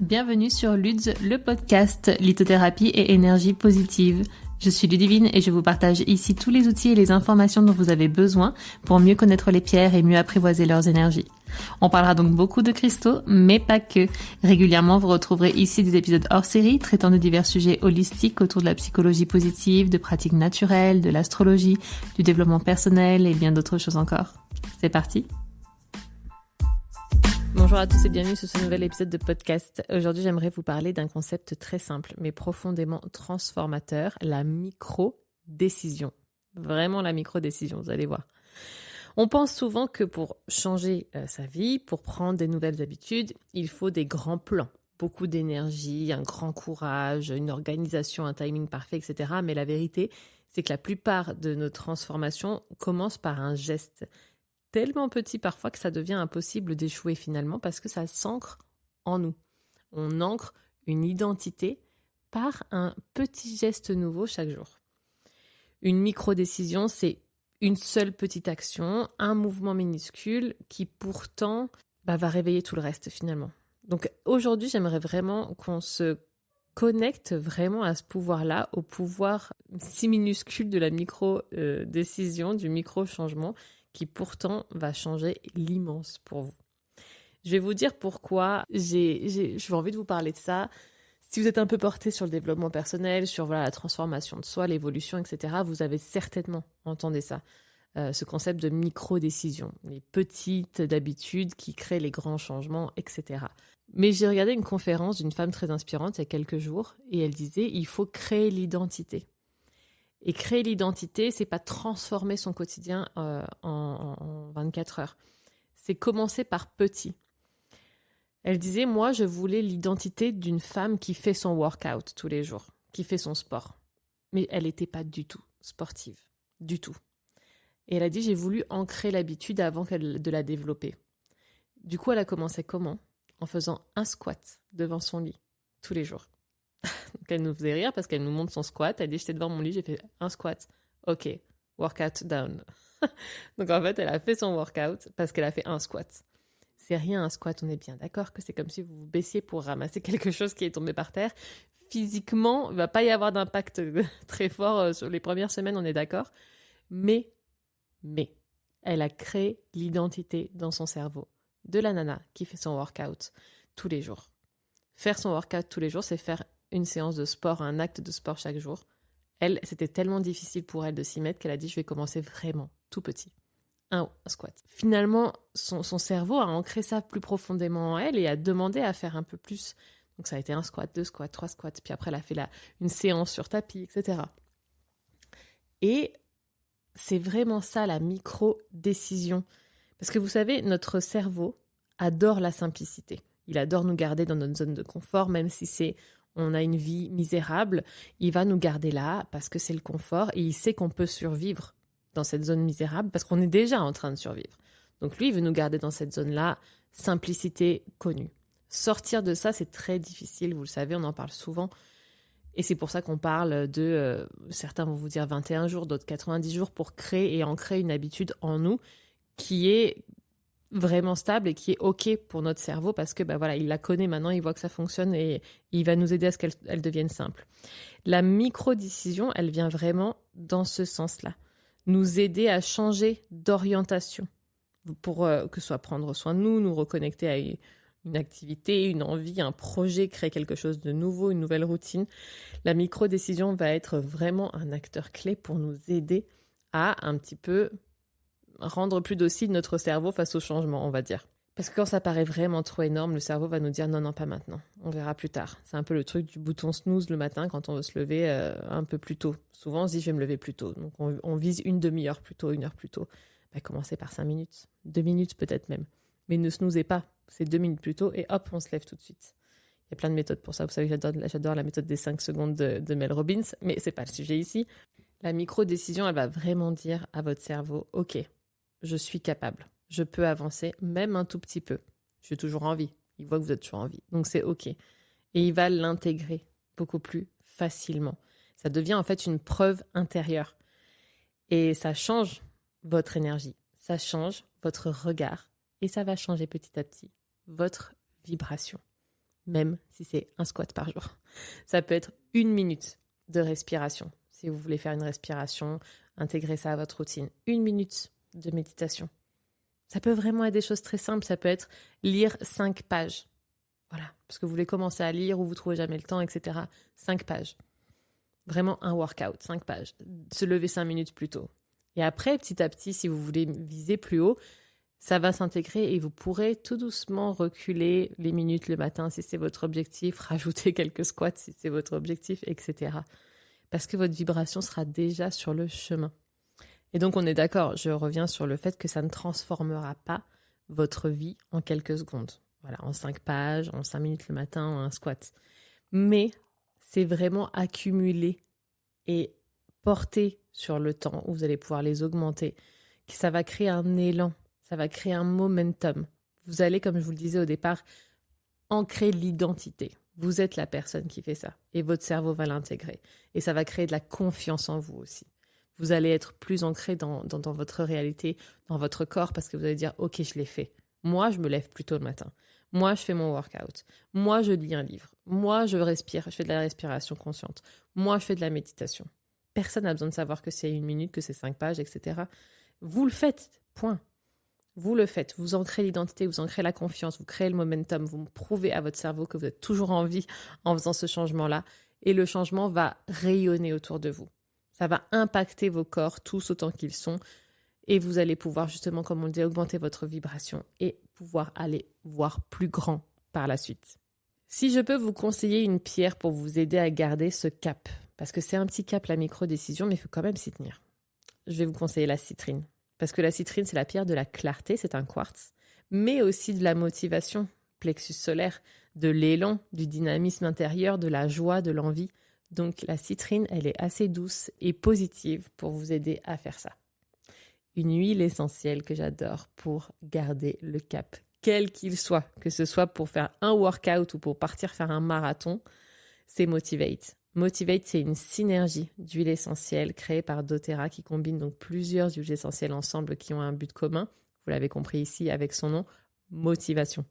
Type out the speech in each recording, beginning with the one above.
Bienvenue sur Luds, le podcast lithothérapie et énergie positive. Je suis Ludivine et je vous partage ici tous les outils et les informations dont vous avez besoin pour mieux connaître les pierres et mieux apprivoiser leurs énergies. On parlera donc beaucoup de cristaux, mais pas que. Régulièrement, vous retrouverez ici des épisodes hors série traitant de divers sujets holistiques autour de la psychologie positive, de pratiques naturelles, de l'astrologie, du développement personnel et bien d'autres choses encore. C'est parti! Bonjour à tous et bienvenue sur ce nouvel épisode de podcast. Aujourd'hui, j'aimerais vous parler d'un concept très simple mais profondément transformateur, la micro-décision. Vraiment la micro-décision, vous allez voir. On pense souvent que pour changer sa vie, pour prendre des nouvelles habitudes, il faut des grands plans, beaucoup d'énergie, un grand courage, une organisation, un timing parfait, etc. Mais la vérité, c'est que la plupart de nos transformations commencent par un geste tellement petit parfois que ça devient impossible d'échouer finalement parce que ça s'ancre en nous. On ancre une identité par un petit geste nouveau chaque jour. Une micro-décision, c'est une seule petite action, un mouvement minuscule qui pourtant va réveiller tout le reste finalement. Donc aujourd'hui, j'aimerais vraiment qu'on se connecte vraiment à ce pouvoir-là, au pouvoir si minuscule de la micro-décision, du micro-changement, qui pourtant va changer l'immense pour vous. Je vais vous dire pourquoi j'ai envie de vous parler de ça. Si vous êtes un peu porté sur le développement personnel, sur la transformation de soi, l'évolution, etc., vous avez certainement entendu ça, ce concept de micro-décision, les petites habitudes qui créent les grands changements, etc. Mais j'ai regardé une conférence d'une femme très inspirante il y a quelques jours et elle disait « il faut créer l'identité ». Et créer l'identité, c'est pas transformer son quotidien en 24 heures. C'est commencer par petit. Elle disait, moi, je voulais l'identité d'une femme qui fait son workout tous les jours, qui fait son sport. Mais elle n'était pas du tout sportive, du tout. Et elle a dit, j'ai voulu ancrer l'habitude avant de la développer. Du coup, elle a commencé comment ? En faisant un squat devant son lit, tous les jours. Donc elle nous faisait rire parce qu'elle nous montre son squat. Elle dit, j'étais devant mon lit, j'ai fait un squat. Ok, workout down. Donc en fait, elle a fait son workout parce qu'elle a fait un squat. C'est rien un squat, on est bien d'accord que c'est comme si vous vous baissiez pour ramasser quelque chose qui est tombé par terre. Physiquement, il ne va pas y avoir d'impact très fort sur les premières semaines, on est d'accord. Mais, elle a créé l'identité dans son cerveau de la nana qui fait son workout tous les jours. Faire son workout tous les jours, c'est faire une séance de sport, un acte de sport chaque jour. Elle, c'était tellement difficile pour elle de s'y mettre qu'elle a dit, je vais commencer vraiment tout petit. Un squat. Finalement, son cerveau a ancré ça plus profondément en elle et a demandé à faire un peu plus. Donc ça a été un squat, 2 squats, 3 squats, puis après elle a fait une séance sur tapis, etc. Et c'est vraiment ça la micro-décision. Parce que vous savez, notre cerveau adore la simplicité. Il adore nous garder dans notre zone de confort, même si on a une vie misérable, il va nous garder là parce que c'est le confort et il sait qu'on peut survivre dans cette zone misérable parce qu'on est déjà en train de survivre. Donc lui, il veut nous garder dans cette zone-là, simplicité connue. Sortir de ça, c'est très difficile, vous le savez, on en parle souvent. Et c'est pour ça qu'on parle de, certains vont vous dire 21 jours, d'autres 90 jours pour créer et ancrer une habitude en nous qui est vraiment stable et qui est OK pour notre cerveau parce que il la connaît maintenant, il voit que ça fonctionne et il va nous aider à ce qu'elle devienne simple. La micro-décision, elle vient vraiment dans ce sens-là. Nous aider à changer d'orientation pour que ce soit prendre soin de nous, nous reconnecter à une activité, une envie, un projet, créer quelque chose de nouveau, une nouvelle routine. La micro-décision va être vraiment un acteur clé pour nous aider à un petit peu rendre plus docile notre cerveau face au changement, on va dire. Parce que quand ça paraît vraiment trop énorme, le cerveau va nous dire non, pas maintenant, on verra plus tard. C'est un peu le truc du bouton snooze le matin quand on veut se lever un peu plus tôt. Souvent on se dit je vais me lever plus tôt, donc on vise une demi-heure plus tôt, 1 heure plus tôt. Commencez par 5 minutes, 2 minutes peut-être même. Mais ne snoozez pas, c'est 2 minutes plus tôt et hop, on se lève tout de suite. Il y a plein de méthodes pour ça, vous savez que j'adore la méthode des 5 secondes de Mel Robbins, mais c'est pas le sujet ici. La micro-décision, elle va vraiment dire à votre cerveau, ok, je suis capable, je peux avancer même un tout petit peu. J'ai toujours envie, il voit que vous êtes toujours en vie, donc c'est ok. Et il va l'intégrer beaucoup plus facilement. Ça devient en fait une preuve intérieure. Et ça change votre énergie, ça change votre regard et ça va changer petit à petit votre vibration. même si c'est un squat par jour. Ça peut être 1 minute de respiration. Si vous voulez faire une respiration, intégrez ça à votre routine. 1 minute de méditation. Ça peut vraiment être des choses très simples. Ça peut être lire 5 pages. Voilà, parce que vous voulez commencer à lire ou vous trouvez jamais le temps, etc. 5 pages. Vraiment un workout, 5 pages. Se lever 5 minutes plus tôt. Et après, petit à petit, si vous voulez viser plus haut, ça va s'intégrer et vous pourrez tout doucement reculer les minutes le matin si c'est votre objectif, rajouter quelques squats si c'est votre objectif, etc. Parce que votre vibration sera déjà sur le chemin. Et donc, on est d'accord, je reviens sur le fait que ça ne transformera pas votre vie en quelques secondes. Voilà, en 5 pages, en 5 minutes le matin, en un squat. Mais c'est vraiment accumulé et porté sur le temps où vous allez pouvoir les augmenter, que ça va créer un élan, ça va créer un momentum. Vous allez, comme je vous le disais au départ, ancrer l'identité. Vous êtes la personne qui fait ça et votre cerveau va l'intégrer. Et ça va créer de la confiance en vous aussi. Vous allez être plus ancré dans votre réalité, dans votre corps, parce que vous allez dire « Ok, je l'ai fait. Moi, je me lève plus tôt le matin. Moi, je fais mon workout. Moi, je lis un livre. Moi, je respire. Je fais de la respiration consciente. Moi, je fais de la méditation. » Personne n'a besoin de savoir que c'est 1 minute, que c'est 5 pages, etc. Vous le faites, point. Vous le faites. Vous ancrez l'identité, vous ancrez la confiance, vous créez le momentum, vous prouvez à votre cerveau que vous êtes toujours en vie en faisant ce changement-là. Et le changement va rayonner autour de vous. Ça va impacter vos corps, tous autant qu'ils sont. Et vous allez pouvoir justement, comme on le dit, augmenter votre vibration et pouvoir aller voir plus grand par la suite. Si je peux vous conseiller une pierre pour vous aider à garder ce cap, parce que c'est un petit cap la micro-décision, mais il faut quand même s'y tenir. Je vais vous conseiller la citrine. Parce que la citrine, c'est la pierre de la clarté, c'est un quartz, mais aussi de la motivation, plexus solaire, de l'élan, du dynamisme intérieur, de la joie, de l'envie. Donc la citrine, elle est assez douce et positive pour vous aider à faire ça. Une huile essentielle que j'adore pour garder le cap, quel qu'il soit, que ce soit pour faire un workout ou pour partir faire un marathon, c'est Motivate. Motivate, c'est une synergie d'huiles essentielles créée par doTERRA qui combine donc plusieurs huiles essentielles ensemble qui ont un but commun. Vous l'avez compris ici avec son nom, motivation.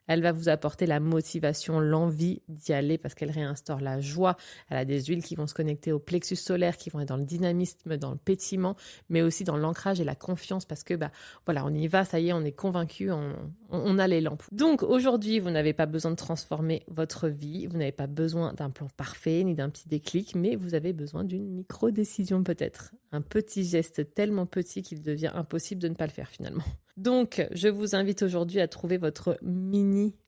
Elle va vous apporter la motivation, l'envie d'y aller parce qu'elle réinstaure la joie. Elle a des huiles qui vont se connecter au plexus solaire, qui vont être dans le dynamisme, dans le pétillement, mais aussi dans l'ancrage et la confiance parce que voilà, on y va, ça y est, on est convaincu, on a l'élan. Donc aujourd'hui, vous n'avez pas besoin de transformer votre vie, vous n'avez pas besoin d'un plan parfait ni d'un petit déclic, mais vous avez besoin d'une micro-décision peut-être. Un petit geste tellement petit qu'il devient impossible de ne pas le faire finalement. Donc, je vous invite aujourd'hui à trouver votre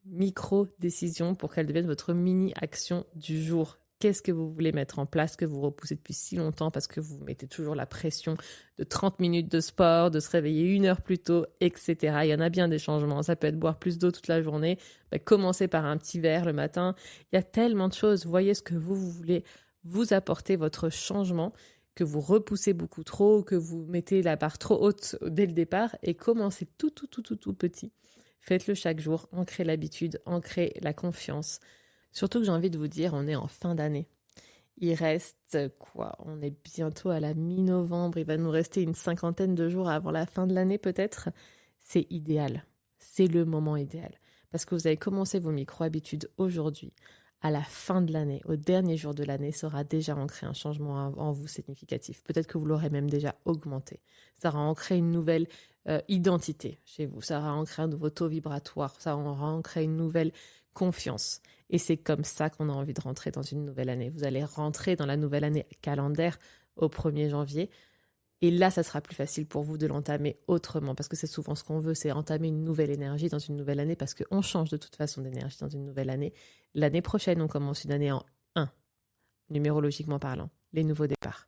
micro-décision pour qu'elle devienne votre mini-action du jour. Qu'est-ce que vous voulez mettre en place, que vous repoussez depuis si longtemps parce que vous mettez toujours la pression de 30 minutes de sport, de se réveiller 1 heure plus tôt, etc. Il y en a bien des changements. Ça peut être boire plus d'eau toute la journée, commencer par un petit verre le matin. Il y a tellement de choses. Voyez ce que vous voulez vous apporter, votre changement, que vous repoussez beaucoup trop, que vous mettez la barre trop haute dès le départ et commencez tout petit. Faites-le chaque jour, ancrez l'habitude, ancrez la confiance. Surtout que j'ai envie de vous dire, on est en fin d'année. Il reste quoi ? On est bientôt à la mi-novembre, il va nous rester une 50aine de jours avant la fin de l'année peut-être. C'est idéal, c'est le moment idéal. Parce que vous avez commencé vos micro-habitudes aujourd'hui. À la fin de l'année, au dernier jour de l'année, ça aura déjà ancré un changement en vous significatif. Peut-être que vous l'aurez même déjà augmenté. Ça aura ancré une nouvelle identité chez vous. Ça aura ancré un nouveau taux vibratoire. Ça aura ancré une nouvelle confiance. Et c'est comme ça qu'on a envie de rentrer dans une nouvelle année. Vous allez rentrer dans la nouvelle année calendaire au 1er janvier. Et là, ça sera plus facile pour vous de l'entamer autrement, parce que c'est souvent ce qu'on veut, c'est entamer une nouvelle énergie dans une nouvelle année, parce qu'on change de toute façon d'énergie dans une nouvelle année. L'année prochaine, on commence une année en 1, numérologiquement parlant, les nouveaux départs.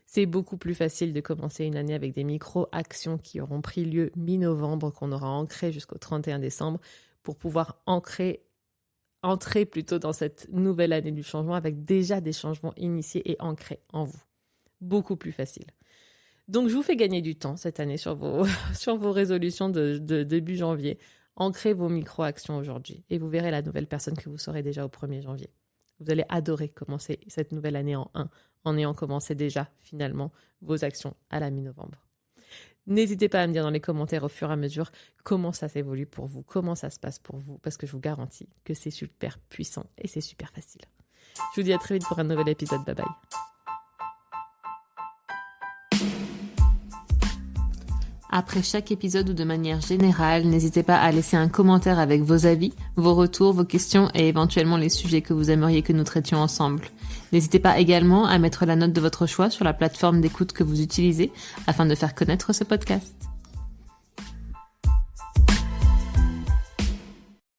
C'est beaucoup plus facile de commencer une année avec des micro-actions qui auront pris lieu mi-novembre, qu'on aura ancré jusqu'au 31 décembre, pour pouvoir entrer plutôt dans cette nouvelle année du changement avec déjà des changements initiés et ancrés en vous. Beaucoup plus facile. Donc, je vous fais gagner du temps cette année sur vos résolutions de début janvier. Ancrez vos micro-actions aujourd'hui et vous verrez la nouvelle personne que vous serez déjà au 1er janvier. Vous allez adorer commencer cette nouvelle année en 1 en ayant commencé déjà, finalement, vos actions à la mi-novembre. N'hésitez pas à me dire dans les commentaires au fur et à mesure comment ça s'évolue pour vous, comment ça se passe pour vous, parce que je vous garantis que c'est super puissant et c'est super facile. Je vous dis à très vite pour un nouvel épisode. Bye bye. Après chaque épisode ou de manière générale, n'hésitez pas à laisser un commentaire avec vos avis, vos retours, vos questions et éventuellement les sujets que vous aimeriez que nous traitions ensemble. N'hésitez pas également à mettre la note de votre choix sur la plateforme d'écoute que vous utilisez afin de faire connaître ce podcast.